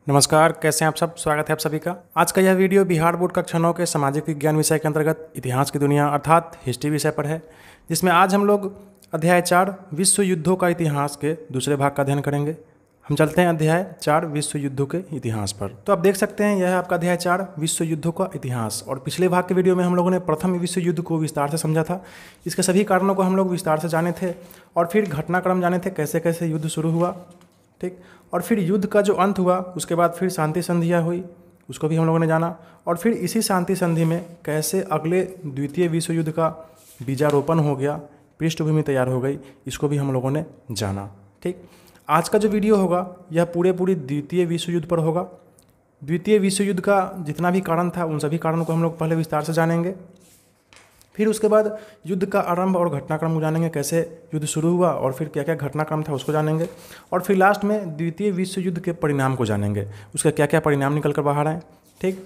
नमस्कार, कैसे हैं आप सब। स्वागत है आप सभी का। आज का यह वीडियो बिहार बोर्ड कक्षा 9 के सामाजिक विज्ञान विषय के अंतर्गत इतिहास की दुनिया अर्थात हिस्ट्री विषय पर है, जिसमें आज हम लोग अध्याय 4 विश्व युद्धों का इतिहास के दूसरे भाग का अध्ययन करेंगे। हम चलते हैं अध्याय 4 विश्व युद्धों के इतिहास पर। तो आप देख सकते हैं, यह है आपका अध्याय 4 विश्व युद्धों का इतिहास। और पिछले भाग के वीडियो में हम लोगों ने प्रथम विश्व युद्ध को विस्तार से समझा था। इसके सभी कारणों को हम लोग विस्तार से जाने थे और फिर घटनाक्रम जाने थे, कैसे कैसे युद्ध शुरू हुआ, ठीक। और फिर युद्ध का जो अंत हुआ उसके बाद फिर शांति संधियाँ हुई, उसको भी हम लोगों ने जाना। और फिर इसी शांति संधि में कैसे अगले द्वितीय विश्व युद्ध का बीजारोपण हो गया, पृष्ठभूमि तैयार हो गई, इसको भी हम लोगों ने जाना, ठीक। आज का जो वीडियो होगा यह पूरी द्वितीय विश्व युद्ध पर होगा। द्वितीय विश्व युद्ध का जितना भी कारण था उन सभी कारणों को हम लोग पहले विस्तार से जानेंगे। फिर उसके बाद युद्ध का आरंभ और घटनाक्रम को जानेंगे, कैसे युद्ध शुरू हुआ और फिर क्या क्या घटनाक्रम था उसको जानेंगे। और फिर लास्ट में द्वितीय विश्व युद्ध के परिणाम को जानेंगे, उसके क्या क्या परिणाम निकल कर बाहर आए, ठीक।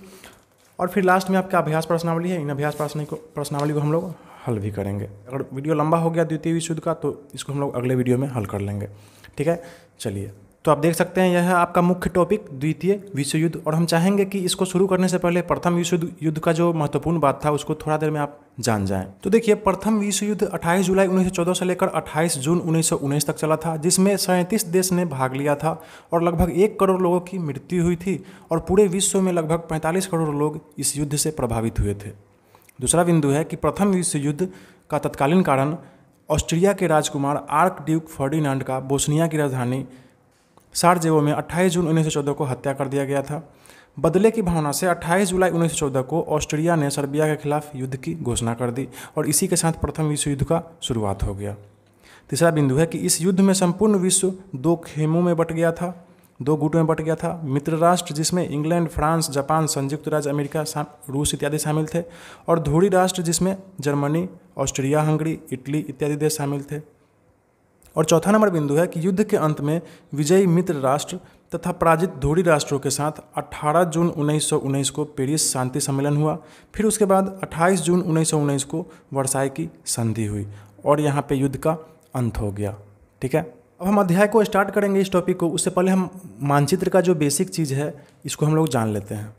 और फिर लास्ट में आपका अभ्यास प्रश्नावली है, इन अभ्यास प्रश्नावली को हम लोग हल भी करेंगे। अगर वीडियो लंबा हो गया द्वितीय विश्व युद्ध का तो इसको हम लोग अगले वीडियो में हल कर लेंगे, ठीक है। चलिए, तो आप देख सकते हैं यह है आपका मुख्य टॉपिक द्वितीय विश्व युद्ध। और हम चाहेंगे कि इसको शुरू करने से पहले प्रथम विश्व युद्ध का जो महत्वपूर्ण बात था उसको थोड़ा देर में आप जान जाएं। तो देखिए, प्रथम विश्व युद्ध 28 जुलाई 1914 से लेकर 28 जून 1919 तक चला था, जिसमें 37 देश ने भाग लिया था और लगभग 1 करोड़ लोगों की मृत्यु हुई थी और पूरे विश्व में लगभग 45 करोड़ लोग इस युद्ध से प्रभावित हुए थे। दूसरा बिंदु है कि प्रथम विश्व युद्ध का तत्कालीन कारण ऑस्ट्रिया के राजकुमार आर्क ड्यूक फर्डिनांड का बोस्निया की राजधानी साराजेवो में 28 जून 1914 को हत्या कर दिया गया था। बदले की भावना से 28 जुलाई 1914 को ऑस्ट्रिया ने सर्बिया के खिलाफ युद्ध की घोषणा कर दी और इसी के साथ प्रथम विश्व युद्ध का शुरुआत हो गया। तीसरा बिंदु है कि इस युद्ध में संपूर्ण विश्व 2 खेमों में बट गया था, 2 गुटों में बट गया था। मित्र राष्ट्र जिसमें इंग्लैंड, फ्रांस, जापान, संयुक्त राज्य अमेरिका, रूस इत्यादि शामिल थे, और धुरी राष्ट्र जिसमें जर्मनी, ऑस्ट्रिया, हंगरी, इटली इत्यादि देश शामिल थे। और चौथा नंबर बिंदु है कि युद्ध के अंत में विजयी मित्र राष्ट्र तथा पराजित धुरी राष्ट्रों के साथ 18 जून 1919 को पेरिस शांति सम्मेलन हुआ। फिर उसके बाद 28 जून 1919 को वर्साई की संधि हुई और यहाँ पे युद्ध का अंत हो गया, ठीक है। अब हम अध्याय को स्टार्ट करेंगे इस टॉपिक को, उससे पहले हम मानचित्र का जो बेसिक चीज़ है इसको हम लोग जान लेते हैं।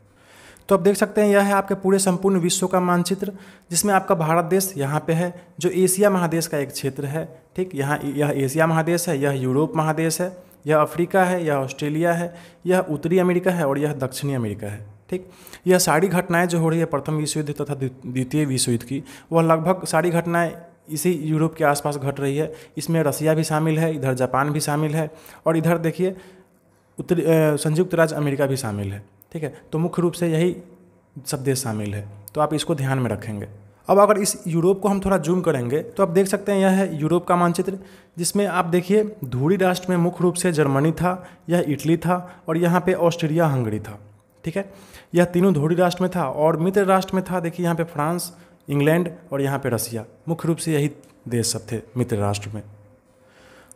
तो आप देख सकते हैं यह है आपके पूरे संपूर्ण विश्व का मानचित्र, जिसमें आपका भारत देश यहाँ पे है, जो एशिया महादेश का एक क्षेत्र है, ठीक। यहाँ यह एशिया महादेश है, यह यूरोप महादेश है, यह अफ्रीका है, यह ऑस्ट्रेलिया है, यह उत्तरी अमेरिका है और यह दक्षिणी अमेरिका है, ठीक। यह सारी घटनाएं जो हो रही है प्रथम विश्व युद्ध तथा द्वितीय विश्व युद्ध की, वह लगभग सारी घटनाएँ इसी यूरोप के आसपास घट रही है। इसमें रसिया भी शामिल है, इधर जापान भी शामिल है और इधर देखिए उत्तरी संयुक्त राज्य अमेरिका भी शामिल है, ठीक है। तो मुख्य रूप से यही सब देश शामिल है, तो आप इसको ध्यान में रखेंगे। अब अगर इस यूरोप को हम थोड़ा जूम करेंगे तो आप देख सकते हैं यह है यूरोप का मानचित्र, जिसमें आप देखिए धुरी राष्ट्र में मुख्य रूप से जर्मनी था, यह इटली था और यहाँ पे ऑस्ट्रिया हंगरी था, ठीक है। यह तीनों धुरी राष्ट्र में था। और मित्र राष्ट्र में था, देखिए यहाँ पे फ्रांस, इंग्लैंड और यहाँ पे रसिया, मुख्य रूप से यही देश सब थे मित्र राष्ट्र में।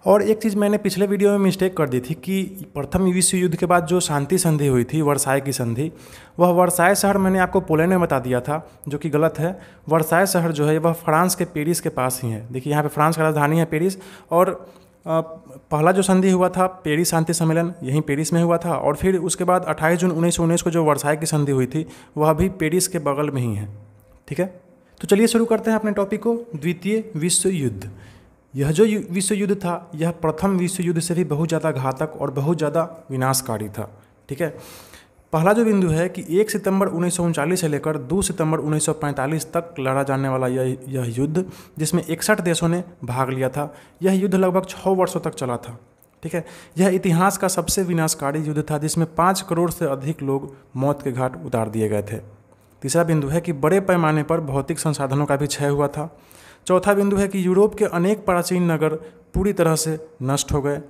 और एक चीज़ मैंने पिछले वीडियो में मिस्टेक कर दी थी कि प्रथम विश्व युद्ध के बाद जो शांति संधि हुई थी, वर्साई की संधि, वह वर्साई शहर मैंने आपको पोलैंड में बता दिया था, जो कि गलत है। वर्साई शहर जो है वह फ्रांस के पेरिस के पास ही है। देखिए यहाँ पे फ्रांस का राजधानी है पेरिस, और पहला जो संधि हुआ था पेरिस शांति सम्मेलन यहीं पेरिस में हुआ था। और फिर उसके बाद 28 जून 1919 को जो वर्साई की संधि हुई थी वह भी पेरिस के बगल में ही है, ठीक है। तो चलिए शुरू करते हैं अपने टॉपिक को। द्वितीय विश्व युद्ध, यह जो विश्व युद्ध था यह प्रथम विश्व युद्ध से भी बहुत ज़्यादा घातक और बहुत ज़्यादा विनाशकारी था, ठीक है। पहला जो बिंदु है कि 1 सितंबर 1939 से लेकर 2 सितंबर 1945 तक लड़ा जाने वाला यह युद्ध, जिसमें 61 देशों ने भाग लिया था, यह युद्ध लगभग 6 वर्षों तक चला था, ठीक है। यह इतिहास का सबसे विनाशकारी युद्ध था, जिसमें 5 करोड़ से अधिक लोग मौत के घाट उतार दिए गए थे। तीसरा बिंदु है कि बड़े पैमाने पर भौतिक संसाधनों का भी क्षय हुआ था। चौथा बिंदु है कि यूरोप के अनेक प्राचीन नगर पूरी तरह से नष्ट हो गए।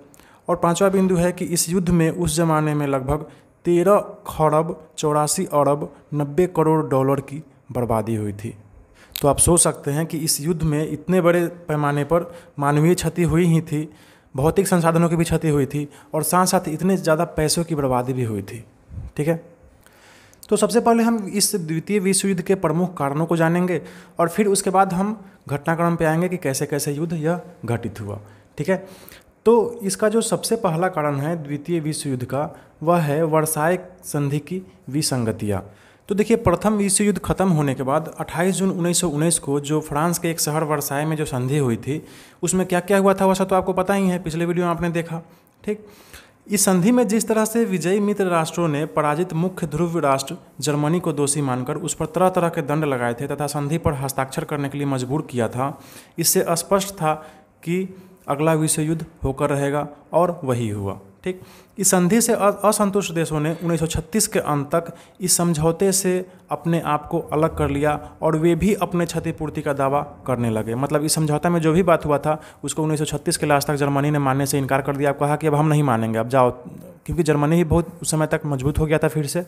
और पांचवा बिंदु है कि इस युद्ध में उस जमाने में लगभग 13 खरब 84 अरब 90 करोड़ डॉलर की बर्बादी हुई थी। तो आप सोच सकते हैं कि इस युद्ध में इतने बड़े पैमाने पर मानवीय क्षति हुई ही थी, भौतिक संसाधनों की भी क्षति हुई थी और साथ साथ इतने ज़्यादा पैसों की बर्बादी भी हुई थी, ठीक है। तो सबसे पहले हम इस द्वितीय विश्व युद्ध के प्रमुख कारणों को जानेंगे और फिर उसके बाद हम घटनाक्रम पे आएंगे कि कैसे कैसे युद्ध यह घटित हुआ, ठीक है। तो इसका जो सबसे पहला कारण है द्वितीय विश्व युद्ध का, वह है वर्साय संधि की विसंगतियाँ। तो देखिए, प्रथम विश्व युद्ध खत्म होने के बाद 28 जून 1919 को जो फ्रांस के एक शहर वर्साय में जो संधि हुई थी, उसमें क्या क्या हुआ था वैसा तो आपको पता ही है, पिछले वीडियो में आपने देखा। ठीक, इस संधि में जिस तरह से विजयी मित्र राष्ट्रों ने पराजित मुख्य ध्रुव राष्ट्र जर्मनी को दोषी मानकर उस पर तरह तरह के दंड लगाए थे तथा संधि पर हस्ताक्षर करने के लिए मजबूर किया था, इससे स्पष्ट था कि अगला विश्व युद्ध होकर रहेगा, और वही हुआ। ठीक, इस संधि से असंतुष्ट देशों ने 1936 के अंत तक इस समझौते से अपने आप को अलग कर लिया और वे भी अपने क्षतिपूर्ति का दावा करने लगे। मतलब इस समझौता में जो भी बात हुआ था उसको 1936 के लास्ट तक जर्मनी ने मानने से इनकार कर दिया। अब कहा कि अब हम नहीं मानेंगे, अब जाओ, क्योंकि जर्मनी ही बहुत उस समय तक मजबूत हो गया था फिर से,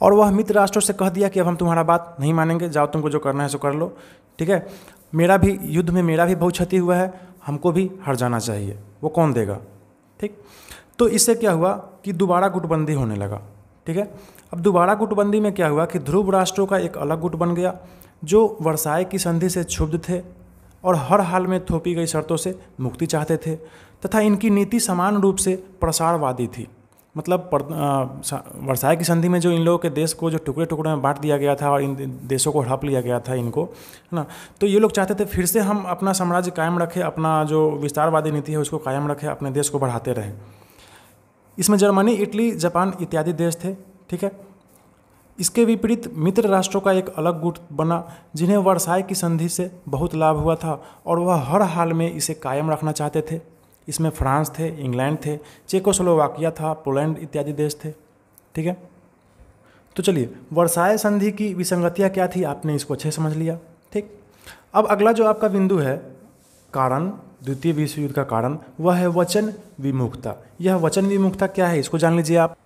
और वह मित्र राष्ट्रों से कह दिया कि अब हम तुम्हारा बात नहीं मानेंगे, जाओ तुमको जो करना है सो कर लो। ठीक है, मेरा भी युद्ध में मेरा भी बहुत क्षति हुआ है, हमको भी हार जाना चाहिए, वो कौन देगा। ठीक, तो इससे क्या हुआ कि दोबारा गुटबंदी होने लगा। ठीक है, अब दोबारा गुटबंदी में क्या हुआ कि ध्रुव राष्ट्रों का एक अलग गुट बन गया जो वर्साय की संधि से क्षुब्ध थे और हर हाल में थोपी गई शर्तों से मुक्ति चाहते थे, तथा इनकी नीति समान रूप से प्रसारवादी थी। मतलब वर्साय की संधि में जो इन लोगों के देश को जो टुकड़े टुकड़े में बांट दिया गया था और इन देशों को हड़प लिया गया था इनको, है ना, तो ये लोग चाहते थे फिर से हम अपना साम्राज्य कायम रखें, अपना जो विस्तारवादी नीति है उसको कायम रखें, अपने देश को बढ़ाते रहें। इसमें जर्मनी, इटली, जापान इत्यादि देश थे। ठीक है, इसके विपरीत मित्र राष्ट्रों का एक अलग गुट बना जिन्हें वर्साय की संधि से बहुत लाभ हुआ था और वह हर हाल में इसे कायम रखना चाहते थे। इसमें फ्रांस थे, इंग्लैंड थे, चेकोस्लोवाकिया था, पोलैंड इत्यादि देश थे। ठीक है, तो चलिए, वर्साय संधि की विसंगतियाँ क्या थी आपने इसको अच्छे समझ लिया। ठीक, अब अगला जो आपका बिंदु है कारण, द्वितीय विश्व युद्ध का कारण, वह है वचन विमुखता। यह वचन विमुखता क्या है इसको जान लीजिए आप।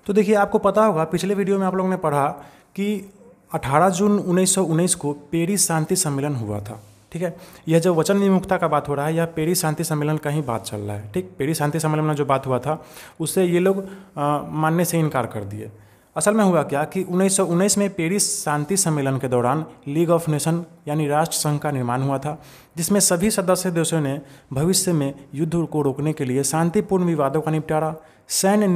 तो देखिए, आपको पता होगा पिछले वीडियो में आप लोगों ने पढ़ा कि 18 जून 1919 को पेरिस शांति सम्मेलन हुआ था। ठीक है, यह जो वचन विमुखता का बात हो रहा है, यह पेरिस शांति सम्मेलन का ही बात चल रहा है। ठीक, पेरिस शांति सम्मेलन में जो बात हुआ था उससे ये लोग मानने से इनकार कर दिए। असल में हुआ क्या कि 1919 में पेरिस शांति सम्मेलन के दौरान लीग ऑफ नेशन यानी राष्ट्र संघ का निर्माण हुआ था, जिसमें सभी सदस्य देशों ने भविष्य में युद्ध को रोकने के लिए शांतिपूर्ण विवादों का निपटारा, सैन्य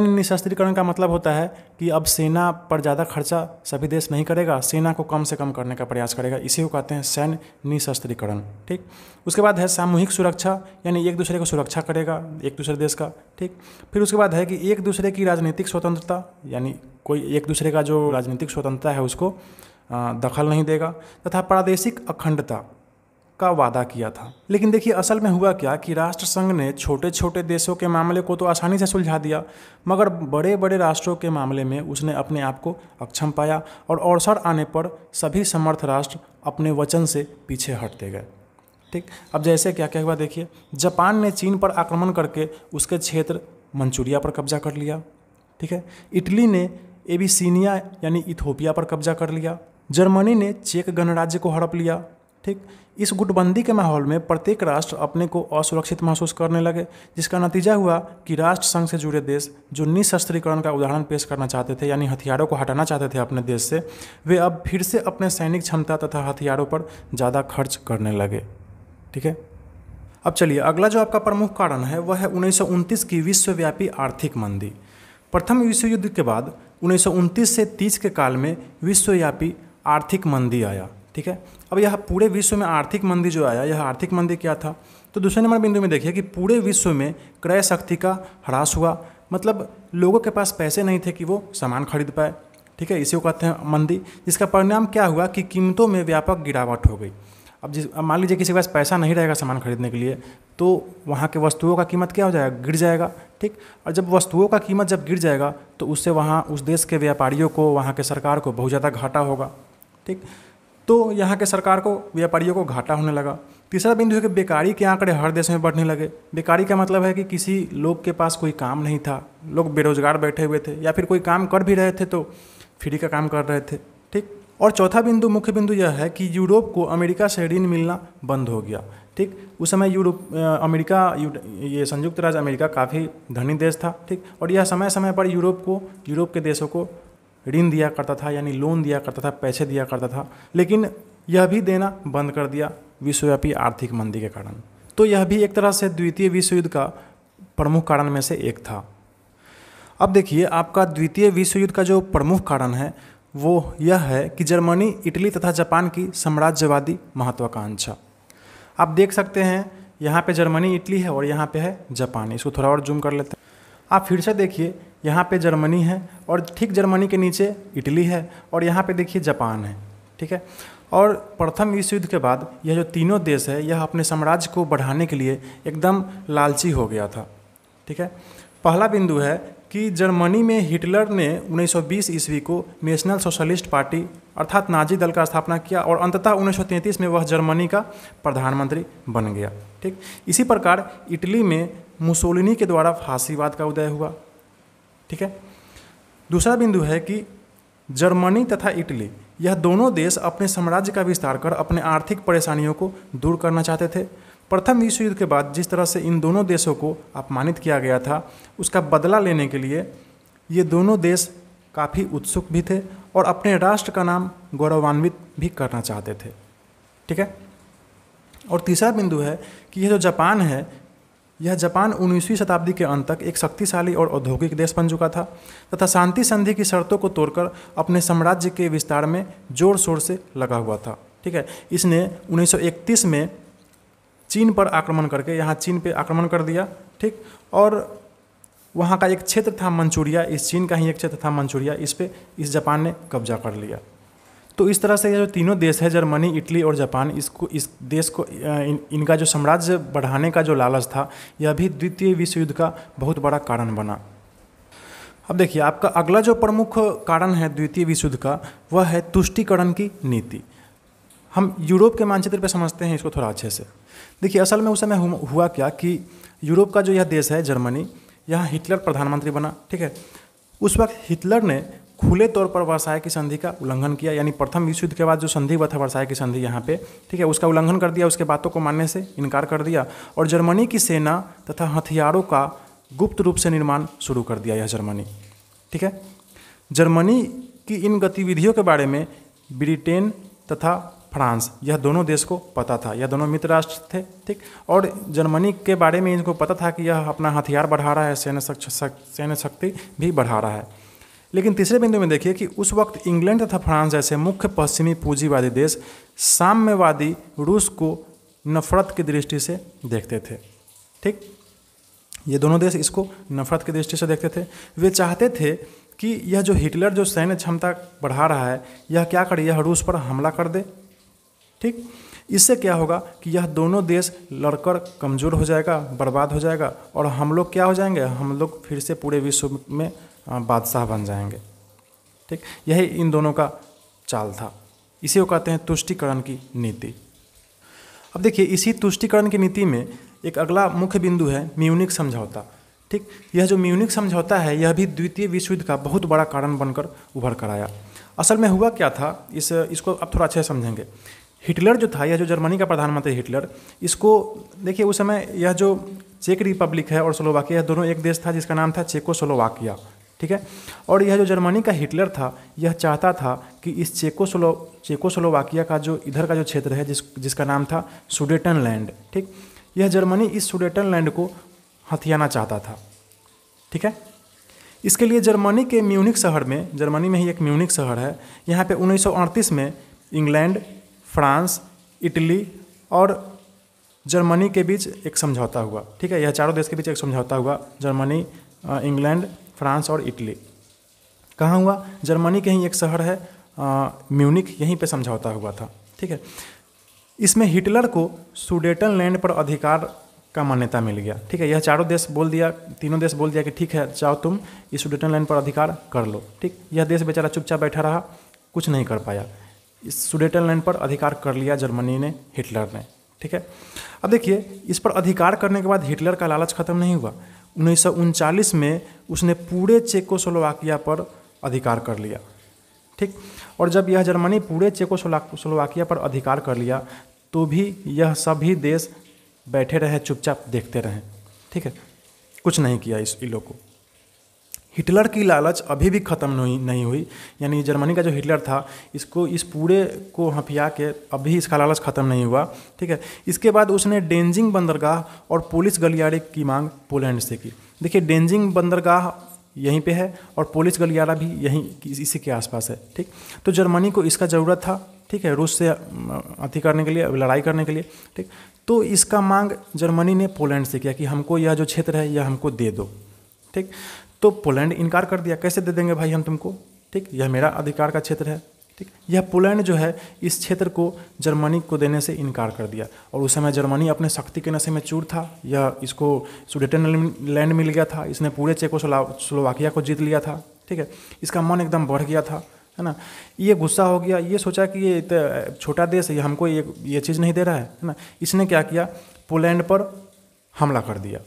निशस्त्रीकरण का मतलब होता है कि अब सेना पर ज़्यादा खर्चा सभी देश नहीं करेगा, सेना को कम से कम करने का प्रयास करेगा, इसी को कहते हैं सैन्य निशस्त्रीकरण। ठीक, उसके बाद है सामूहिक सुरक्षा, यानी एक दूसरे को सुरक्षा करेगा एक दूसरे देश का। ठीक, फिर उसके बाद है कि एक दूसरे की राजनीतिक स्वतंत्रता, यानी कोई एक दूसरे का जो राजनीतिक स्वतंत्रता है उसको दखल नहीं देगा, तथा प्रादेशिक अखंडता का वादा किया था। लेकिन देखिए, असल में हुआ क्या कि राष्ट्रसंघ ने छोटे छोटे देशों के मामले को तो आसानी से सुलझा दिया, मगर बड़े बड़े राष्ट्रों के मामले में उसने अपने आप को अक्षम पाया और अवसर आने पर सभी समर्थ राष्ट्र अपने वचन से पीछे हटते गए। ठीक, अब जैसे क्या क्या हुआ देखिए, जापान ने चीन पर आक्रमण करके उसके क्षेत्र मंचूरिया पर कब्जा कर लिया। ठीक है, इटली ने एबिसिनिया यानी इथोपिया पर कब्जा कर लिया, जर्मनी ने चेक गणराज्य को हड़प लिया। ठीक, इस गुटबंदी के माहौल में प्रत्येक राष्ट्र अपने को असुरक्षित महसूस करने लगे, जिसका नतीजा हुआ कि राष्ट्र संघ से जुड़े देश जो निशस्त्रीकरण का उदाहरण पेश करना चाहते थे, यानी हथियारों को हटाना चाहते थे अपने देश से, वे अब फिर से अपने सैनिक क्षमता तथा हथियारों पर ज़्यादा खर्च करने लगे। ठीक है, अब चलिए, अगला जो आपका प्रमुख कारण है वह है 1929 की विश्वव्यापी आर्थिक मंदी। प्रथम विश्व युद्ध के बाद 1929 से 30 के काल में विश्वव्यापी आर्थिक मंदी आया। ठीक है, अब यह पूरे विश्व में आर्थिक मंदी जो आया, यह आर्थिक मंदी क्या था, तो दूसरे नंबर बिंदु में देखिए कि पूरे विश्व में क्रय शक्ति का ह्रास हुआ। मतलब लोगों के पास पैसे नहीं थे कि वो सामान खरीद पाए। ठीक है, इसी को कहते हैं मंदी, जिसका परिणाम क्या हुआ कि कीमतों में व्यापक गिरावट हो गई। अब मान लीजिए किसी के पास पैसा नहीं रहेगा सामान खरीदने के लिए, तो वहाँ के वस्तुओं का कीमत क्या हो जाएगा, गिर जाएगा। ठीक, और जब वस्तुओं का कीमत जब गिर जाएगा तो उससे वहाँ उस देश के व्यापारियों को, वहाँ के सरकार को बहुत ज़्यादा घाटा होगा। ठीक, तो यहाँ के सरकार को, व्यापारियों को घाटा होने लगा। तीसरा बिंदु है कि बेकारी के आंकड़े हर देश में बढ़ने लगे। बेकारी का मतलब है कि किसी लोग के पास कोई काम नहीं था, लोग बेरोजगार बैठे हुए थे, या फिर कोई काम कर भी रहे थे तो फ्री का काम कर रहे थे। ठीक, और चौथा बिंदु, मुख्य बिंदु यह है कि यूरोप को अमेरिका से ऋण मिलना बंद हो गया। ठीक, उस समय ये संयुक्त राज्य अमेरिका काफ़ी धनी देश था। ठीक, और यह समय समय पर यूरोप के देशों को ऋण दिया करता था, यानी लोन दिया करता था, पैसे दिया करता था। लेकिन यह भी देना बंद कर दिया विश्वव्यापी आर्थिक मंदी के कारण। तो यह भी एक तरह से द्वितीय विश्व युद्ध का प्रमुख कारण में से एक था। अब देखिए, आपका द्वितीय विश्व युद्ध का जो प्रमुख कारण है वो यह है कि जर्मनी, इटली तथा जापान की साम्राज्यवादी महत्वाकांक्षा। आप देख सकते हैं यहाँ पे जर्मनी, इटली है और यहाँ पे है जापान। इसको थोड़ा और जूम कर लेते हैं। आप फिर से देखिए, यहाँ पे जर्मनी है और ठीक जर्मनी के नीचे इटली है और यहाँ पे देखिए जापान है, ठीक है। और प्रथम विश्व युद्ध के बाद यह जो तीनों देश है यह अपने साम्राज्य को बढ़ाने के लिए एकदम लालची हो गया था, ठीक है। पहला बिंदु है कि जर्मनी में हिटलर ने 1920 ईस्वी को नेशनल सोशलिस्ट पार्टी अर्थात नाजी दल का स्थापना किया और अंततः 1933 में वह जर्मनी का प्रधानमंत्री बन गया, ठीक। इसी प्रकार इटली में मुसोलिनी के द्वारा फांसीवाद का उदय हुआ, ठीक है। दूसरा बिंदु है कि जर्मनी तथा इटली यह दोनों देश अपने साम्राज्य का विस्तार कर अपने आर्थिक परेशानियों को दूर करना चाहते थे। प्रथम विश्व युद्ध के बाद जिस तरह से इन दोनों देशों को अपमानित किया गया था उसका बदला लेने के लिए ये दोनों देश काफ़ी उत्सुक भी थे और अपने राष्ट्र का नाम गौरवान्वित भी करना चाहते थे, ठीक है। और तीसरा बिंदु है कि यह जो जापान है, यह जापान 19वीं शताब्दी के अंत तक एक शक्तिशाली और औद्योगिक देश बन चुका था तथा शांति संधि की शर्तों को तोड़कर अपने साम्राज्य के विस्तार में जोर शोर से लगा हुआ था, ठीक है। इसने 1931 में चीन पर आक्रमण करके यहाँ चीन पे आक्रमण कर दिया, ठीक। और वहाँ का एक क्षेत्र था मंचूरिया, इस चीन का ही एक क्षेत्र था मंचूरिया, इस पे इस जापान ने कब्जा कर लिया। तो इस तरह से ये जो तीनों देश है जर्मनी, इटली और जापान, इस देश को इनका जो साम्राज्य बढ़ाने का जो लालच था यह भी द्वितीय विश्व युद्ध का बहुत बड़ा कारण बना। अब देखिए, आपका अगला जो प्रमुख कारण है द्वितीय विश्व युद्ध का वह है तुष्टीकरण की नीति। हम यूरोप के मानचित्र पे समझते हैं इसको थोड़ा अच्छे से। देखिए, असल में उस समय हुआ क्या कि यूरोप का जो यह देश है जर्मनी, यहाँ हिटलर प्रधानमंत्री बना, ठीक है। उस वक्त हिटलर ने खुले तौर पर वर्साय की संधि का उल्लंघन किया, यानी प्रथम विश्व युद्ध के बाद जो संधि हुआ था वर्साय की संधि यहाँ पे, ठीक है, उसका उल्लंघन कर दिया, उसके बातों को मानने से इनकार कर दिया और जर्मनी की सेना तथा हथियारों का गुप्त रूप से निर्माण शुरू कर दिया यह जर्मनी, ठीक है। जर्मनी की इन गतिविधियों के बारे में ब्रिटेन तथा फ्रांस, यह दोनों देश को पता था, यह दोनों मित्र राष्ट्र थे, ठीक। और जर्मनी के बारे में इनको पता था कि यह अपना हथियार बढ़ा रहा है, सैन्य शक्ति भी बढ़ा रहा है। लेकिन तीसरे बिंदु में देखिए कि उस वक्त इंग्लैंड तथा फ्रांस जैसे मुख्य पश्चिमी पूंजीवादी देश साम्यवादी रूस को नफरत की दृष्टि से देखते थे, ठीक। ये दोनों देश इसको नफरत की दृष्टि से देखते थे। वे चाहते थे कि यह जो हिटलर जो सैन्य क्षमता बढ़ा रहा है यह क्या करे, यह रूस पर हमला कर दे, ठीक। इससे क्या होगा कि यह दोनों देश लड़कर कमज़ोर हो जाएगा, बर्बाद हो जाएगा और हम लोग क्या हो जाएंगे, हम लोग फिर से पूरे विश्व में बादशाह बन जाएंगे, ठीक। यही इन दोनों का चाल था। इसी को कहते हैं तुष्टीकरण की नीति। अब देखिए, इसी तुष्टीकरण की नीति में एक अगला मुख्य बिंदु है म्यूनिख समझौता, ठीक। यह जो म्यूनिख समझौता है यह भी द्वितीय विश्व युद्ध का बहुत बड़ा कारण बनकर उभर कर आया। असल में हुआ क्या था, इसको अब थोड़ा अच्छे से समझेंगे। हिटलर जो था, यह जो जर्मनी का प्रधानमंत्री हिटलर, इसको देखिए उस समय यह जो चेक रिपब्लिक है और स्लोवाकिया, दोनों एक देश था जिसका नाम था चेकोस्लोवाकिया, ठीक है। और यह जो जर्मनी का हिटलर था यह चाहता था कि इस चेकोस्लोवाकिया का जो इधर का जो क्षेत्र है जिसका नाम था सुडेटनलैंड, ठीक, यह जर्मनी इस सुडेटनलैंड को हथियाना चाहता था, ठीक है। इसके लिए जर्मनी के म्यूनिख शहर में, जर्मनी में ही एक म्यूनिख शहर है, यहाँ पे 1938 में इंग्लैंड, फ्रांस, इटली और जर्मनी के बीच एक समझौता हुआ, ठीक है। यह चारों देश के बीच एक समझौता हुआ, जर्मनी, इंग्लैंड, फ्रांस और इटली। कहाँ हुआ? जर्मनी के ही एक शहर है म्यूनिख, यहीं पे समझौता हुआ था, ठीक है। इसमें हिटलर को सुडेटनलैंड पर अधिकार का मान्यता मिल गया, ठीक है। यह चारों देश बोल दिया, तीनों देश बोल दिया कि ठीक है, जाओ तुम इस सुडेटनलैंड पर अधिकार कर लो, ठीक। यह देश बेचारा चुपचाप बैठा रहा, कुछ नहीं कर पाया। इस सुडेटनलैंड पर अधिकार कर लिया जर्मनी ने, हिटलर ने, ठीक है। अब देखिए, इस पर अधिकार करने के बाद हिटलर का लालच खत्म नहीं हुआ। 1939 में उसने पूरे चेकोस्लोवाकिया पर अधिकार कर लिया, ठीक। और जब यह जर्मनी पूरे चेकोस्लोवाकिया पर अधिकार कर लिया तो भी यह सभी देश बैठे रहे, चुपचाप देखते रहे, ठीक है, कुछ नहीं किया इन लोग को। हिटलर की लालच अभी भी ख़त्म नहीं हुई, यानी जर्मनी का जो हिटलर था इसको इस पूरे को हथिया के अभी इसका लालच ख़त्म नहीं हुआ। ठीक है, इसके बाद उसने डेंजिंग बंदरगाह और पुलिस गलियारे की मांग पोलैंड से की। देखिए डेंजिंग बंदरगाह यहीं पे है और पुलिस गलियारा भी यहीं इसी के आसपास है। ठीक, तो जर्मनी को इसका ज़रूरत था। ठीक है, रूस से अति करने के लिए, लड़ाई करने के लिए। ठीक, तो इसका मांग जर्मनी ने पोलैंड से किया कि हमको यह जो क्षेत्र है यह हमको दे दो। ठीक, तो पोलैंड इनकार कर दिया, कैसे दे देंगे भाई हम तुमको, ठीक, यह मेरा अधिकार का क्षेत्र है। ठीक, यह पोलैंड जो है इस क्षेत्र को जर्मनी को देने से इनकार कर दिया। और उस समय जर्मनी अपने शक्ति के नशे में चूर था। यह इसको सुडेटनलैंड मिल गया था, इसने पूरे चेकोस्लोवाकिया को जीत लिया था। ठीक है, इसका मन एकदम बढ़ गया था, है ना। ये गुस्सा हो गया, ये सोचा कि ये छोटा देश है, ये हमको ये चीज़ नहीं दे रहा है ना। इसने क्या किया, पोलैंड पर हमला कर दिया।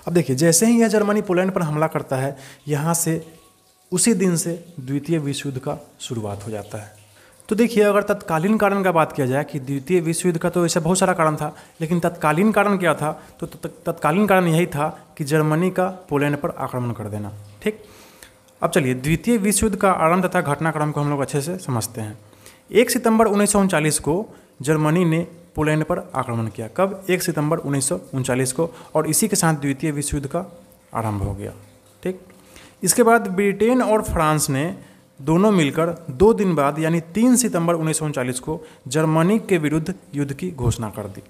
अब देखिए जैसे ही यह जर्मनी पोलैंड पर हमला करता है, यहाँ से उसी दिन से द्वितीय विश्व युद्ध का शुरुआत हो जाता है। तो देखिए अगर तत्कालीन कारण का बात किया जाए कि द्वितीय विश्व युद्ध का तो ऐसा बहुत सारा कारण था, लेकिन तत्कालीन कारण क्या था, तो तत्कालीन कारण यही था कि जर्मनी का पोलैंड पर आक्रमण कर देना। ठीक, अब चलिए द्वितीय विश्व युद्ध का आरंभ तथा घटनाक्रम को हम लोग अच्छे से समझते हैं। 1 सितंबर 1939 को जर्मनी ने पोलैंड पर आक्रमण किया। कब? 1 सितंबर 1939 को, और इसी के साथ द्वितीय विश्व युद्ध का आरंभ हो गया। ठीक, इसके बाद ब्रिटेन और फ्रांस ने दोनों मिलकर 2 दिन बाद यानी 3 सितंबर 1939 को जर्मनी के विरुद्ध युद्ध की घोषणा कर दी।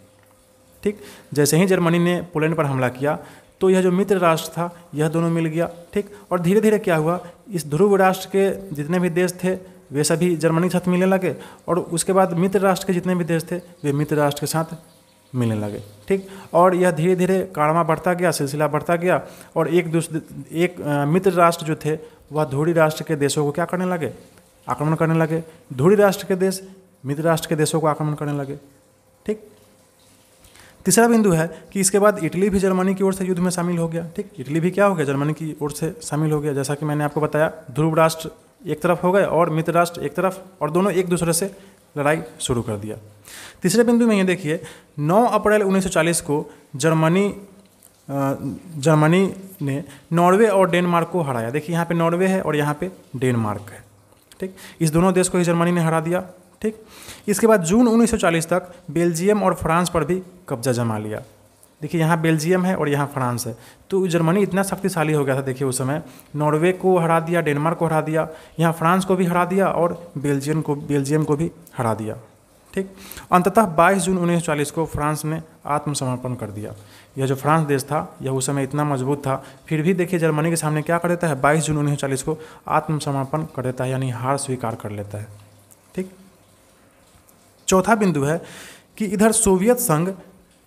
ठीक, जैसे ही जर्मनी ने पोलैंड पर हमला किया तो यह जो मित्र राष्ट्र था यह दोनों मिल गया। ठीक, और धीरे धीरे क्या हुआ, इस ध्रुव राष्ट्र के जितने भी देश थे वे सभी जर्मनी के साथ मिलने लगे, और उसके बाद मित्र राष्ट्र के जितने भी देश थे वे मित्र राष्ट्र के साथ मिलने लगे। ठीक, और यह धीरे धीरे कारवा बढ़ता गया, सिलसिला बढ़ता गया, और एक मित्र राष्ट्र जो थे वह ध्रुवीय राष्ट्र के देशों को क्या करने लगे, आक्रमण करने लगे। ध्रुवीय राष्ट्र के देश मित्र राष्ट्र के देशों को आक्रमण करने लगे। ठीक, तीसरा बिंदु है कि इसके बाद इटली भी जर्मनी की ओर से युद्ध में शामिल हो गया। ठीक, इटली भी क्या हो गया, जर्मनी की ओर से शामिल हो गया। जैसा कि मैंने आपको बताया, ध्रुव राष्ट्र एक तरफ हो गए और मित्र राष्ट्र एक तरफ, और दोनों एक दूसरे से लड़ाई शुरू कर दिया। तीसरे बिंदु में ये देखिए 9 अप्रैल 1940 को जर्मनी ने नॉर्वे और डेनमार्क को हराया। देखिए यहाँ पे नॉर्वे है और यहाँ पे डेनमार्क है। ठीक, इस दोनों देश को ही जर्मनी ने हरा दिया। ठीक, इसके बाद जून 1940 तक बेल्जियम और फ्रांस पर भी कब्जा जमा लिया। देखिए यहाँ बेल्जियम है और यहाँ फ्रांस है, तो जर्मनी इतना शक्तिशाली हो गया था। देखिए उस समय नॉर्वे को हरा दिया, डेनमार्क को हरा दिया, यहाँ फ्रांस को भी हरा दिया और बेल्जियम को भी हरा दिया। ठीक, अंततः 22 जून 1940 को फ्रांस ने आत्मसमर्पण कर दिया। यह जो फ्रांस देश था यह उस समय इतना मजबूत था, फिर भी देखिए जर्मनी के सामने क्या कर देता है, 22 जून 1940 को आत्मसमर्पण कर देता है, यानी हार स्वीकार कर लेता है। ठीक, चौथा बिंदु है कि इधर सोवियत संघ,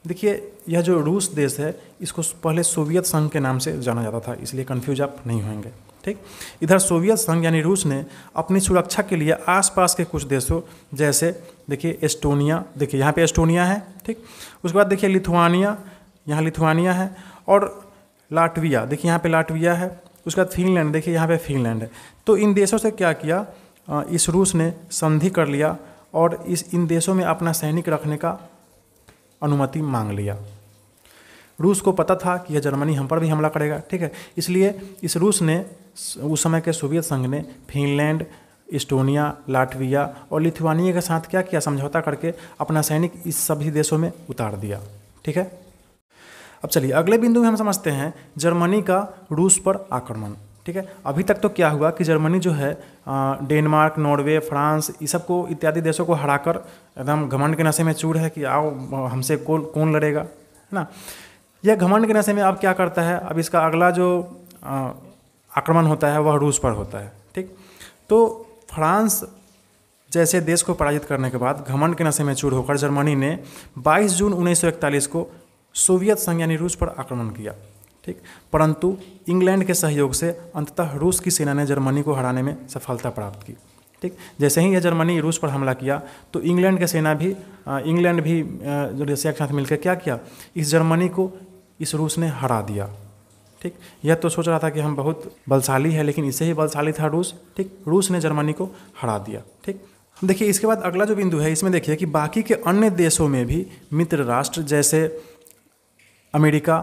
देखिए यह जो रूस देश है इसको पहले सोवियत संघ के नाम से जाना जाता था, इसलिए कन्फ्यूज आप नहीं होंगे। ठीक, इधर सोवियत संघ यानी रूस ने अपनी सुरक्षा के लिए आसपास के कुछ देशों जैसे देखिए एस्टोनिया, देखिए यहाँ पे एस्टोनिया है। ठीक, उसके बाद देखिए लिथुआनिया, यहाँ लिथुआनिया है, और लाटविया, देखिए यहाँ पे लाटविया है। उसके बाद फिनलैंड, देखिए यहाँ पे फिनलैंड है। तो इन देशों से क्या किया, इस रूस ने संधि कर लिया और इन देशों में अपना सैनिक रखने का अनुमति मांग लिया। रूस को पता था कि यह जर्मनी हम पर भी हमला करेगा। ठीक है, इसलिए इस रूस ने, उस समय के सोवियत संघ ने फिनलैंड, एस्टोनिया, लाटविया और लिथुआनिया के साथ क्या किया, समझौता करके अपना सैनिक इस सभी देशों में उतार दिया। ठीक है, अब चलिए अगले बिंदु में हम समझते हैं जर्मनी का रूस पर आक्रमण। ठीक है, अभी तक तो क्या हुआ कि जर्मनी जो है डेनमार्क, नॉर्वे, फ्रांस, ये सबको इत्यादि देशों को हराकर एकदम घमंड के नशे में चूर है कि आओ हमसे कौन लड़ेगा, है ना। यह घमंड के नशे में अब क्या करता है, अब इसका अगला जो आक्रमण होता है वह रूस पर होता है। ठीक, तो फ्रांस जैसे देश को पराजित करने के बाद घमंड के नशे में चूर होकर जर्मनी ने 22 जून 1941 को सोवियत संघ यानी रूस पर आक्रमण किया। ठीक, परंतु इंग्लैंड के सहयोग से अंततः रूस की सेना ने जर्मनी को हराने में सफलता प्राप्त की। ठीक, जैसे ही यह जर्मनी रूस पर हमला किया तो इंग्लैंड की सेना भी, इंग्लैंड भी जो रशिया के साथ मिलकर क्या किया, इस जर्मनी को इस रूस ने हरा दिया। ठीक, यह तो सोच रहा था कि हम बहुत बलशाली है, लेकिन इससे ही बलशाली था रूस। ठीक, रूस ने जर्मनी को हरा दिया। ठीक, देखिए इसके बाद अगला जो बिंदु है इसमें देखिए कि बाकी के अन्य देशों में भी मित्र राष्ट्र जैसे अमेरिका,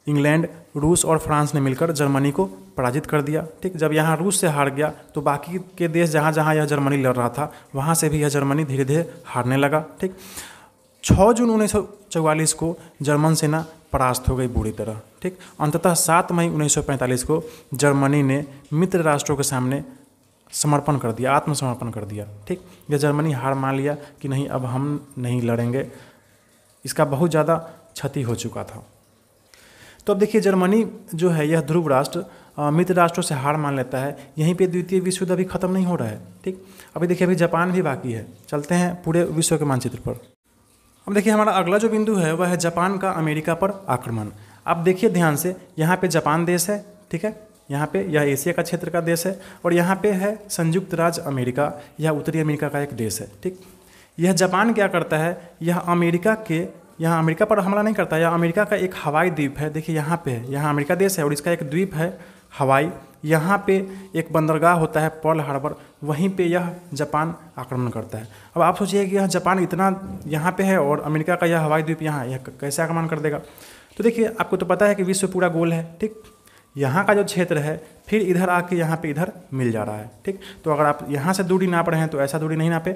इंग्लैंड, रूस और फ्रांस ने मिलकर जर्मनी को पराजित कर दिया। ठीक, जब यहाँ रूस से हार गया तो बाकी के देश जहाँ जहाँ यह जर्मनी लड़ रहा था वहाँ से भी यह जर्मनी धीरे धीरे हारने लगा। ठीक, 6 जून 1944 को जर्मन सेना परास्त हो गई बुरी तरह। ठीक, अंततः 7 मई 1945 को जर्मनी ने मित्र राष्ट्रों के सामने समर्पण कर दिया, आत्मसमर्पण कर दिया। ठीक, यह जर्मनी हार मान लिया कि नहीं, अब हम नहीं लड़ेंगे, इसका बहुत ज़्यादा क्षति हो चुका था। तो अब देखिए जर्मनी जो है यह ध्रुव राष्ट्र मित्र राष्ट्रों से हार मान लेता है। यहीं पे द्वितीय विश्व युद्ध अभी खत्म नहीं हो रहा है। ठीक, अभी देखिए अभी जापान भी बाकी है। चलते हैं पूरे विश्व के मानचित्र पर। अब देखिए हमारा अगला जो बिंदु है वह है जापान का अमेरिका पर आक्रमण। आप देखिए ध्यान से, यहाँ पे जापान देश है। ठीक है, यहाँ पे यह एशिया का क्षेत्र का देश है और यहाँ पे है संयुक्त राज्य अमेरिका, यह उत्तरी अमेरिका का एक देश है। ठीक, यह जापान क्या करता है, यह यहाँ अमेरिका पर हमला नहीं करता। यह अमेरिका का एक हवाई द्वीप है। देखिए यहाँ पे है, यहाँ अमेरिका देश है और इसका एक द्वीप है हवाई। यहाँ पे एक बंदरगाह होता है पर्ल हार्बर, वहीं पे यह जापान आक्रमण करता है। अब आप सोचिए कि यह जापान इतना यहाँ पे है और अमेरिका का यह हवाई द्वीप यहाँ, यह कैसे आक्रमण कर देगा। तो देखिए आपको तो पता है कि विश्व पूरा गोल है। ठीक, यहाँ का जो क्षेत्र है फिर इधर आके यहाँ पे इधर मिल जा रहा है। ठीक, तो अगर आप यहाँ से दूरी नाप रहे हैं तो ऐसा दूरी नहीं नापे।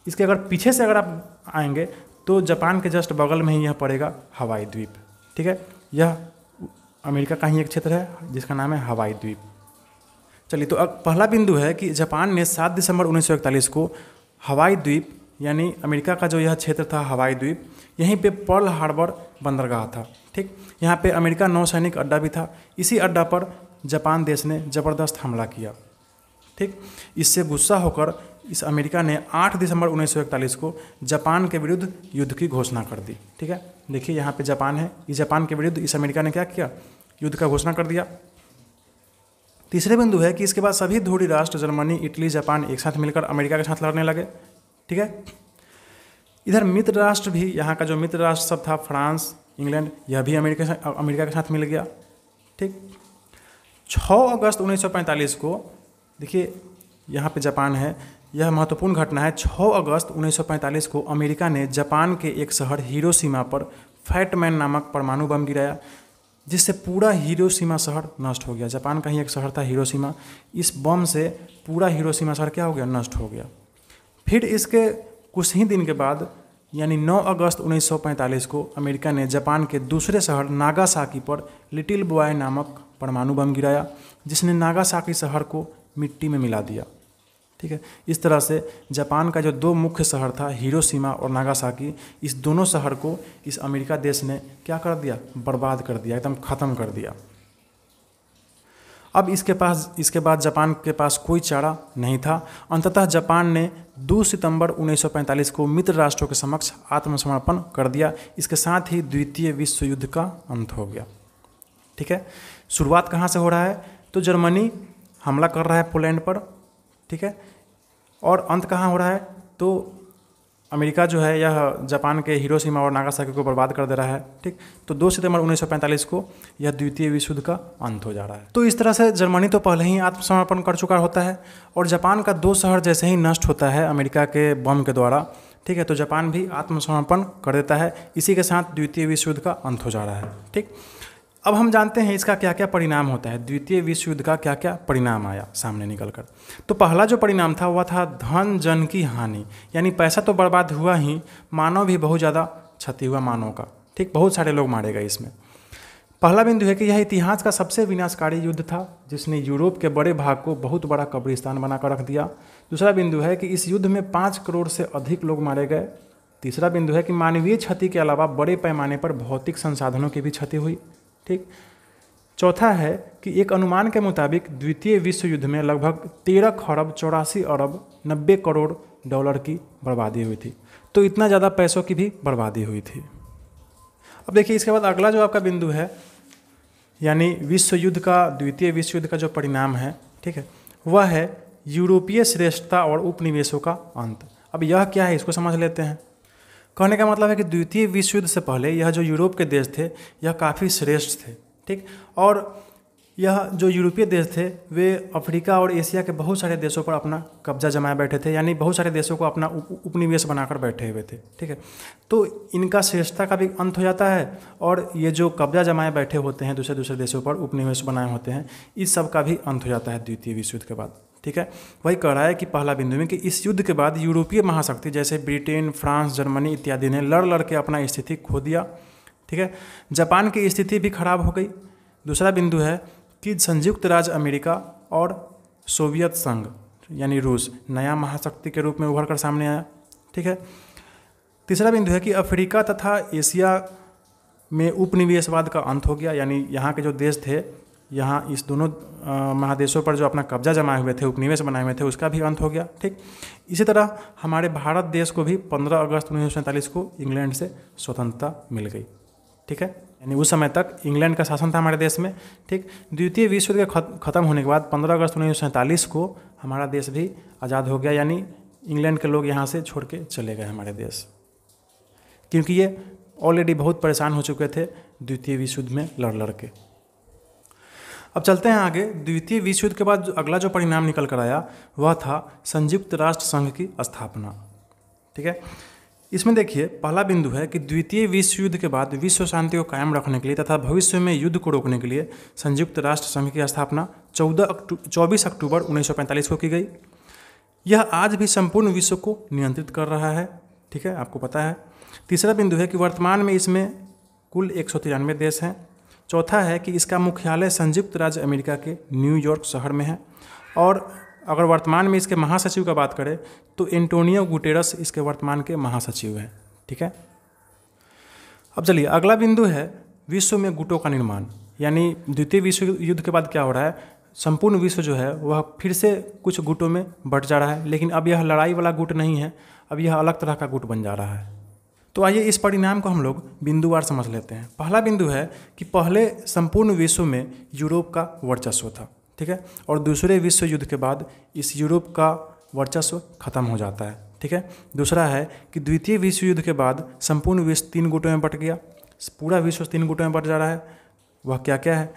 इसके अगर पीछे से अगर आप आएंगे तो जापान के जस्ट बगल में ही यह पड़ेगा हवाई द्वीप। ठीक है, यह अमेरिका का ही एक क्षेत्र है जिसका नाम है हवाई द्वीप। चलिए, तो अब पहला बिंदु है कि जापान ने 7 दिसंबर 1941 को हवाई द्वीप यानी अमेरिका का जो यह क्षेत्र था हवाई द्वीप, यहीं पे पर्ल हार्बर बंदरगाह था। ठीक, यहाँ पे अमेरिका नौसैनिक अड्डा भी था। इसी अड्डा पर जापान देश ने ज़बरदस्त हमला किया। ठीक, इससे गुस्सा होकर इस अमेरिका ने 8 दिसंबर 1941 को जापान के विरुद्ध युद्ध की घोषणा कर दी। ठीक है, देखिए यहाँ पे जापान है, इस जापान के विरुद्ध इस अमेरिका ने क्या किया, युद्ध का घोषणा कर दिया। तीसरे बिंदु है कि इसके बाद सभी ध्रुवीय राष्ट्र जर्मनी, इटली, जापान एक साथ मिलकर अमेरिका के साथ लड़ने लगे। ठीक है, इधर मित्र राष्ट्र भी, यहाँ का जो मित्र राष्ट्र सब था फ्रांस, इंग्लैंड, यह भी अमेरिका के साथ मिल गया। ठीक, 6 अगस्त 1945 को देखिए यहाँ पे जापान है, यह महत्वपूर्ण घटना है। 6 अगस्त 1945 को अमेरिका ने जापान के एक शहर हिरोशिमा पर फैट मैन नामक परमाणु बम गिराया, जिससे पूरा हिरोशिमा शहर नष्ट हो गया। जापान का ही एक शहर था हिरोशिमा, इस बम से पूरा हिरोशिमा शहर क्या हो गया, नष्ट हो गया। फिर इसके कुछ ही दिन के बाद यानी 9 अगस्त 1945 को अमेरिका ने जापान के दूसरे शहर नागासाकी पर लिटिल बॉय नामक परमाणु बम गिराया, जिसने नागासाकी शहर को मिट्टी में मिला दिया। ठीक है, इस तरह से जापान का जो 2 मुख्य शहर था हिरोशिमा और नागासाकी, इस दोनों शहर को इस अमेरिका देश ने क्या कर दिया, बर्बाद कर दिया, एकदम ख़त्म कर दिया। अब इसके बाद जापान के पास कोई चारा नहीं था। अंततः जापान ने 2 सितंबर 1945 को मित्र राष्ट्रों के समक्ष आत्मसमर्पण कर दिया। इसके साथ ही द्वितीय विश्व युद्ध का अंत हो गया। ठीक है, शुरुआत कहाँ से हो रहा है, तो जर्मनी हमला कर रहा है पोलैंड पर। ठीक है, और अंत कहाँ हो रहा है, तो अमेरिका जो है यह जापान के हिरोशिमा और नागासाकी को बर्बाद कर दे रहा है। ठीक, तो 2 सितंबर 1945 को यह द्वितीय विश्व युद्ध का अंत हो जा रहा है। तो इस तरह से जर्मनी तो पहले ही आत्मसमर्पण कर चुका होता है और जापान का 2 शहर जैसे ही नष्ट होता है अमेरिका के बम के द्वारा, ठीक है, तो जापान भी आत्मसमर्पण कर देता है। इसी के साथ द्वितीय विश्व युद्ध का अंत हो जा रहा है। ठीक, अब हम जानते हैं इसका क्या क्या परिणाम होता है, द्वितीय विश्व युद्ध का क्या क्या परिणाम आया सामने निकल कर। तो पहला जो परिणाम था वह था धन जन की हानि, यानी पैसा तो बर्बाद हुआ ही, मानव भी बहुत ज़्यादा क्षति हुआ मानव का। ठीक, बहुत सारे लोग मारे गए इसमें। पहला बिंदु है कि यह इतिहास का सबसे विनाशकारी युद्ध था जिसने यूरोप के बड़े भाग को बहुत बड़ा कब्रिस्तान बनाकर रख दिया। दूसरा बिंदु है कि इस युद्ध में 5 करोड़ से अधिक लोग मारे गए। तीसरा बिंदु है कि मानवीय क्षति के अलावा बड़े पैमाने पर भौतिक संसाधनों की भी क्षति हुई। ठीक, चौथा है कि एक अनुमान के मुताबिक द्वितीय विश्व युद्ध में लगभग 13 खरब 84 अरब 90 करोड़ डॉलर की बर्बादी हुई थी। तो इतना ज़्यादा पैसों की भी बर्बादी हुई थी। अब देखिए इसके बाद अगला जो आपका बिंदु है, यानी विश्व युद्ध का, द्वितीय विश्व युद्ध का जो परिणाम है, ठीक है, वह है यूरोपीय श्रेष्ठता और उपनिवेशों का अंत। अब यह क्या है, इसको समझ लेते हैं। कहने का मतलब है कि द्वितीय विश्व युद्ध से पहले यह जो यूरोप के देश थे यह काफ़ी श्रेष्ठ थे। ठीक, और यह जो यूरोपीय देश थे वे अफ्रीका और एशिया के बहुत सारे देशों पर अपना कब्जा जमाए बैठे थे, यानी बहुत सारे देशों को अपना उपनिवेश बनाकर बैठे हुए थे। ठीक है, तो इनका श्रेष्ठता का भी अंत हो जाता है और ये जो कब्जा जमाए बैठे होते हैं दूसरे दूसरे देशों पर उपनिवेश बनाए होते हैं, इस सब का भी अंत हो जाता है द्वितीय विश्व युद्ध के बाद। ठीक है, वही कह रहा है कि पहला बिंदु में कि इस युद्ध के बाद यूरोपीय महाशक्ति जैसे ब्रिटेन, फ्रांस, जर्मनी इत्यादि ने लड़ के अपना स्थिति खो दिया। ठीक है, जापान की स्थिति भी खराब हो गई। दूसरा बिंदु है कि संयुक्त राज्य अमेरिका और सोवियत संघ यानी रूस नया महाशक्ति के रूप में उभर कर सामने आया। ठीक है, तीसरा बिंदु है कि अफ्रीका तथा एशिया में उपनिवेशवाद का अंत हो गया, यानी यहाँ के जो देश थे, यहाँ इस दोनों महादेशों पर जो अपना कब्जा जमाए हुए थे, उपनिवेश बनाए हुए थे, उसका भी अंत हो गया। ठीक, इसी तरह हमारे भारत देश को भी 15 अगस्त 1947 को इंग्लैंड से स्वतंत्रता मिल गई। ठीक है, यानी उस समय तक इंग्लैंड का शासन था हमारे देश में। ठीक, द्वितीय विश्व युद्ध के खत्म होने के बाद 15 अगस्त 1947 को हमारा देश भी आज़ाद हो गया, यानी इंग्लैंड के लोग यहाँ से छोड़ के चले गए हमारे देश, क्योंकि ये ऑलरेडी बहुत परेशान हो चुके थे द्वितीय विश्व युद्ध में लड़ के। अब चलते हैं आगे। द्वितीय विश्व युद्ध के बाद अगला जो परिणाम निकल कर आया वह था संयुक्त राष्ट्र संघ की स्थापना। ठीक है, इसमें देखिए पहला बिंदु है कि द्वितीय विश्व युद्ध के बाद विश्व शांति को कायम रखने के लिए तथा भविष्य में युद्ध को रोकने के लिए संयुक्त राष्ट्र संघ की स्थापना 24 अक्टूबर 1945 को की गई। यह आज भी संपूर्ण विश्व को नियंत्रित कर रहा है। ठीक है, आपको पता है। तीसरा बिंदु है कि वर्तमान में इसमें कुल 193 देश हैं। चौथा है कि इसका मुख्यालय संयुक्त राज्य अमेरिका के न्यूयॉर्क शहर में है। और अगर वर्तमान में इसके महासचिव का बात करें तो एंटोनियो गुटेरस इसके वर्तमान के महासचिव हैं। ठीक है, अब चलिए अगला बिंदु है विश्व में गुटों का निर्माण, यानी द्वितीय विश्व युद्ध के बाद क्या हो रहा है, संपूर्ण विश्व जो है वह फिर से कुछ गुटों में बंट जा रहा है, लेकिन अब यह लड़ाई वाला गुट नहीं है, अब यह अलग तरह का गुट बन जा रहा है। तो आइए इस परिणाम को हम लोग बिंदुवार समझ लेते हैं। पहला बिंदु है कि पहले संपूर्ण विश्व में यूरोप का वर्चस्व था। ठीक है, और दूसरे विश्व युद्ध के बाद इस यूरोप का वर्चस्व खत्म हो जाता है। ठीक है, दूसरा है कि द्वितीय विश्व युद्ध के बाद संपूर्ण विश्व 3 गुटों में बंट गया, पूरा विश्व 3 गुटों में बंट जा रहा है। वह क्या क्या है,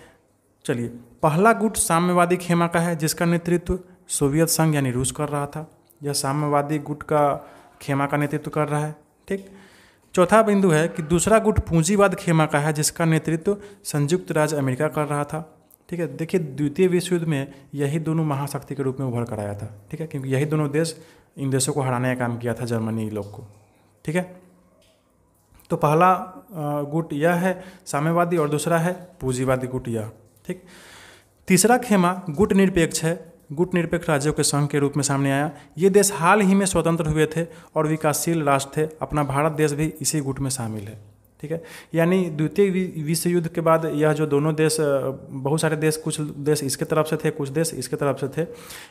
चलिए। पहला गुट साम्यवादी खेमा का है, जिसका नेतृत्व सोवियत संघ यानी रूस कर रहा था। यह साम्यवादी गुट का खेमा का नेतृत्व कर रहा है। ठीक, चौथा बिंदु है कि दूसरा गुट पूंजीवाद खेमा का है, जिसका नेतृत्व संयुक्त राज्य अमेरिका कर रहा था। ठीक है, देखिए द्वितीय विश्व युद्ध में यही दोनों महाशक्ति के रूप में उभर कर आया था। ठीक है, क्योंकि यही दोनों देश इन देशों को हराने का काम किया था, जर्मनी लोग को। ठीक है, तो पहला गुट यह है साम्यवादी और दूसरा है पूंजीवादी गुट यह। ठीक, तीसरा खेमा गुट निरपेक्ष है, गुट निरपेक्ष राज्यों के संघ के रूप में सामने आया। ये देश हाल ही में स्वतंत्र हुए थे और विकासशील राष्ट्र थे। अपना भारत देश भी इसी गुट में शामिल है। ठीक है, यानी द्वितीय विश्व युद्ध के बाद यह जो दोनों देश, बहुत सारे देश, कुछ देश इसके तरफ से थे, कुछ देश इसके तरफ से थे,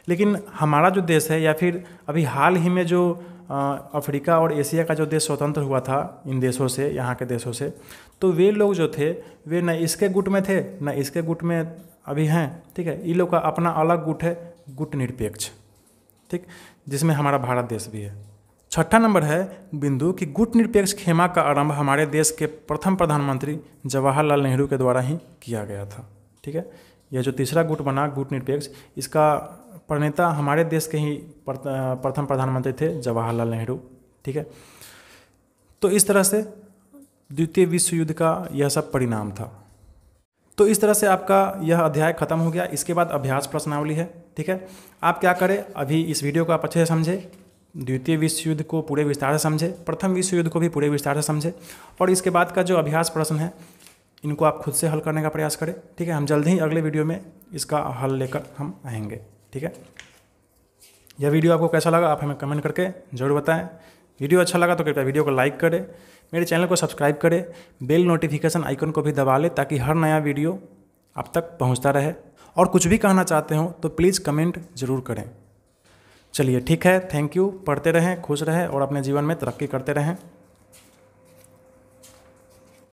लेकिन हमारा जो देश है या फिर अभी हाल ही में जो अफ्रीका और एशिया का जो देश स्वतंत्र हुआ था इन देशों से, यहाँ के देशों से, तो वे लोग जो थे वे न इसके गुट में थे न इसके गुट में अभी हैं। ठीक है, इन लोग का अपना अलग गुट है, गुट निरपेक्ष। ठीक, जिसमें हमारा भारत देश भी है। छठा नंबर है बिंदु कि गुट निरपेक्ष खेमा का आरंभ हमारे देश के प्रथम प्रधानमंत्री जवाहरलाल नेहरू के द्वारा ही किया गया था। ठीक है, यह जो तीसरा गुट बना गुट निरपेक्ष, इसका प्रणेता हमारे देश के ही प्रथम प्रधानमंत्री थे जवाहरलाल नेहरू। ठीक है, तो इस तरह से द्वितीय विश्व युद्ध का यह सब परिणाम था। तो इस तरह से आपका यह अध्याय खत्म हो गया। इसके बाद अभ्यास प्रश्नावली है। ठीक है, आप क्या करें, अभी इस वीडियो को आप अच्छे से समझें, द्वितीय विश्व युद्ध को पूरे विस्तार से समझे, प्रथम विश्व युद्ध को भी पूरे विस्तार से समझे, और इसके बाद का जो अभ्यास प्रश्न है इनको आप खुद से हल करने का प्रयास करें। ठीक है, हम जल्द ही अगले वीडियो में इसका हल लेकर हम आएंगे। ठीक है, यह वीडियो आपको कैसा लगा आप हमें कमेंट करके ज़रूर बताएं। वीडियो अच्छा लगा तो कृपया वीडियो को लाइक करें, मेरे चैनल को सब्सक्राइब करें, बेल नोटिफिकेशन आइकन को भी दबा लें ताकि हर नया वीडियो आप तक पहुंचता रहे। और कुछ भी कहना चाहते हो तो प्लीज़ कमेंट ज़रूर करें। चलिए ठीक है, थैंक यू। पढ़ते रहें, खुश रहें और अपने जीवन में तरक्की करते रहें।